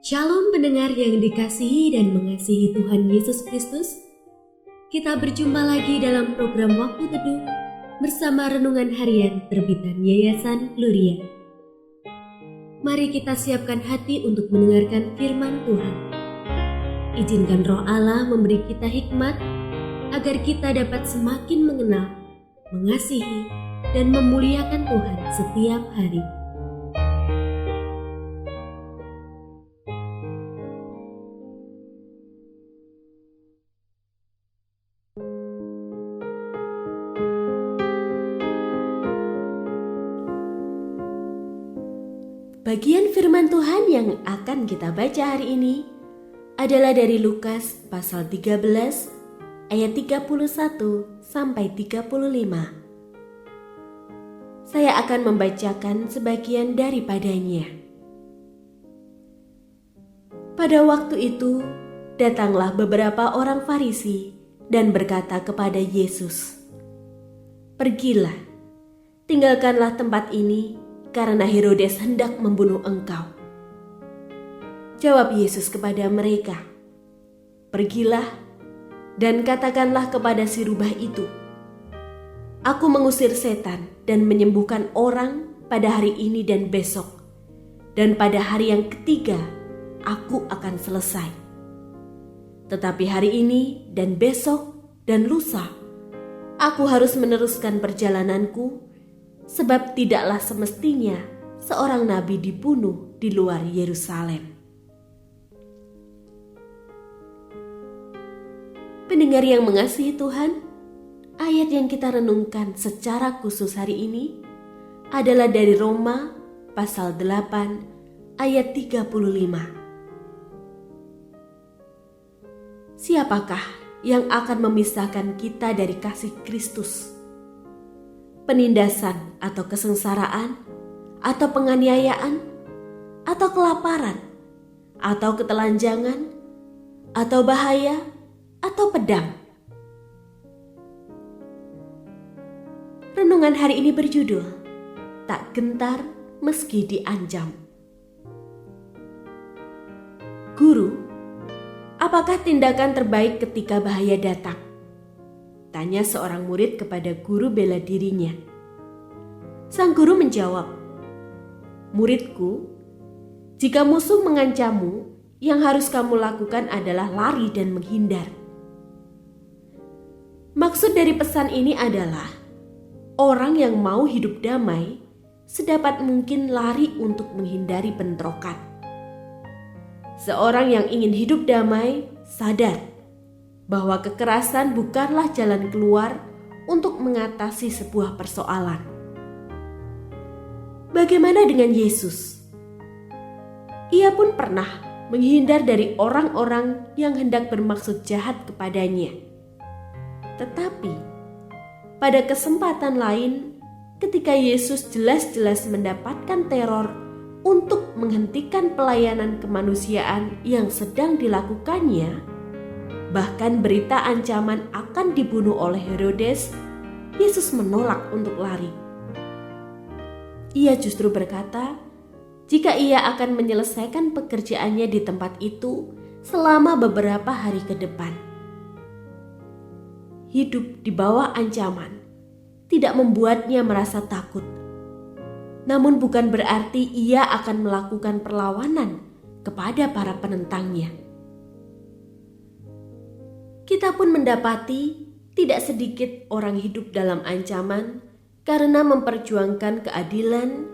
Shalom pendengar yang dikasihi dan mengasihi Tuhan Yesus Kristus. Kita berjumpa lagi dalam program Waktu Teduh bersama Renungan Harian terbitan Yayasan Gloria. Mari kita siapkan hati untuk mendengarkan firman Tuhan. Izinkan Roh Allah memberi kita hikmat agar kita dapat semakin mengenal, mengasihi, dan memuliakan Tuhan setiap hari. Bagian firman Tuhan yang akan kita baca hari ini adalah dari Lukas pasal 13 ayat 31 sampai 35. Saya akan membacakan sebagian daripadanya. Pada waktu itu, datanglah beberapa orang Farisi dan berkata kepada Yesus, "Pergilah, tinggalkanlah tempat ini, karena Herodes hendak membunuh engkau." Jawab Yesus kepada mereka, "Pergilah dan katakanlah kepada si rubah itu, Aku mengusir setan dan menyembuhkan orang pada hari ini dan besok, dan pada hari yang ketiga aku akan selesai. Tetapi hari ini dan besok dan lusa aku harus meneruskan perjalananku, sebab tidaklah semestinya seorang nabi dibunuh di luar Yerusalem." Pendengar yang mengasihi Tuhan, ayat yang kita renungkan secara khusus hari ini adalah dari Roma pasal 8 ayat 35. Siapakah yang akan memisahkan kita dari kasih Kristus? Penindasan atau kesengsaraan, atau penganiayaan, atau kelaparan, atau ketelanjangan, atau bahaya, atau pedang? Renungan hari ini berjudul, Tak Gentar Meski Diancam. Guru, apakah tindakan terbaik ketika bahaya datang? Tanya seorang murid kepada guru bela dirinya. Sang guru menjawab, "Muridku, jika musuh mengancammu, yang harus kamu lakukan adalah lari dan menghindar." Maksud dari pesan ini adalah orang yang mau hidup damai sedapat mungkin lari untuk menghindari bentrokan. Seorang yang ingin hidup damai sadar bahwa kekerasan bukanlah jalan keluar untuk mengatasi sebuah persoalan. Bagaimana dengan Yesus? Ia pun pernah menghindar dari orang-orang yang hendak bermaksud jahat kepadanya. Tetapi pada kesempatan lain, ketika Yesus jelas-jelas mendapatkan teror untuk menghentikan pelayanan kemanusiaan yang sedang dilakukannya, bahkan berita ancaman akan dibunuh oleh Herodes, Yesus menolak untuk lari. Ia justru berkata, jika ia akan menyelesaikan pekerjaannya di tempat itu selama beberapa hari ke depan. Hidup di bawah ancaman tidak membuatnya merasa takut. Namun bukan berarti ia akan melakukan perlawanan kepada para penentangnya. Kita pun mendapati tidak sedikit orang hidup dalam ancaman karena memperjuangkan keadilan,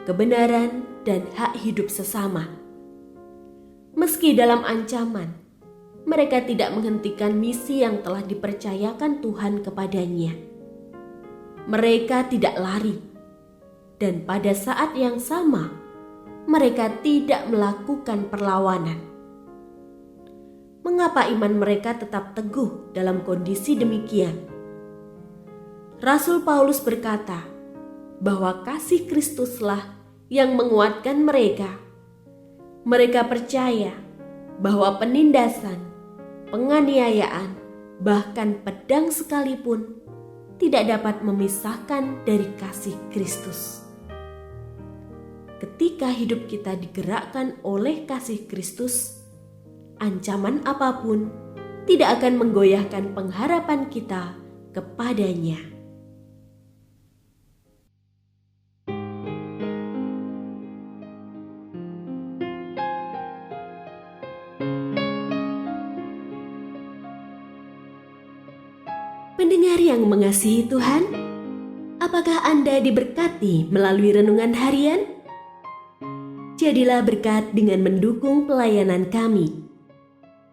kebenaran, dan hak hidup sesama. Meski dalam ancaman, mereka tidak menghentikan misi yang telah dipercayakan Tuhan kepadanya. Mereka tidak lari, dan pada saat yang sama, mereka tidak melakukan perlawanan. Mengapa iman mereka tetap teguh dalam kondisi demikian? Rasul Paulus berkata bahwa kasih Kristuslah yang menguatkan mereka. Mereka percaya bahwa penindasan, penganiayaan, bahkan pedang sekalipun tidak dapat memisahkan dari kasih Kristus. ketika hidup kita digerakkan oleh kasih Kristus, ancaman apapun tidak akan menggoyahkan pengharapan kita kepadanya. Pendengar yang mengasihi Tuhan, apakah Anda diberkati melalui renungan harian? Jadilah berkat dengan mendukung pelayanan kami.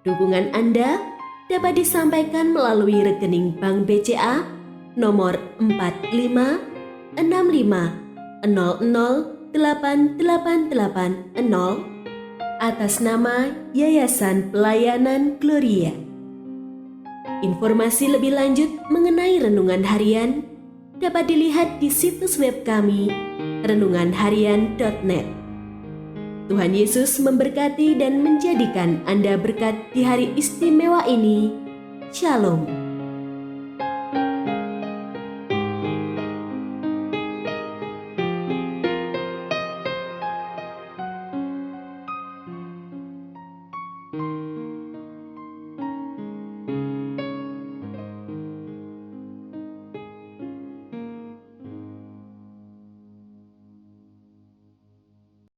Dukungan Anda dapat disampaikan melalui rekening Bank BCA nomor 4565008880 atas nama Yayasan Pelayanan Gloria. Informasi lebih lanjut mengenai renungan harian dapat dilihat di situs web kami renunganharian.net. Tuhan Yesus memberkati dan menjadikan Anda berkat di hari istimewa ini. Shalom.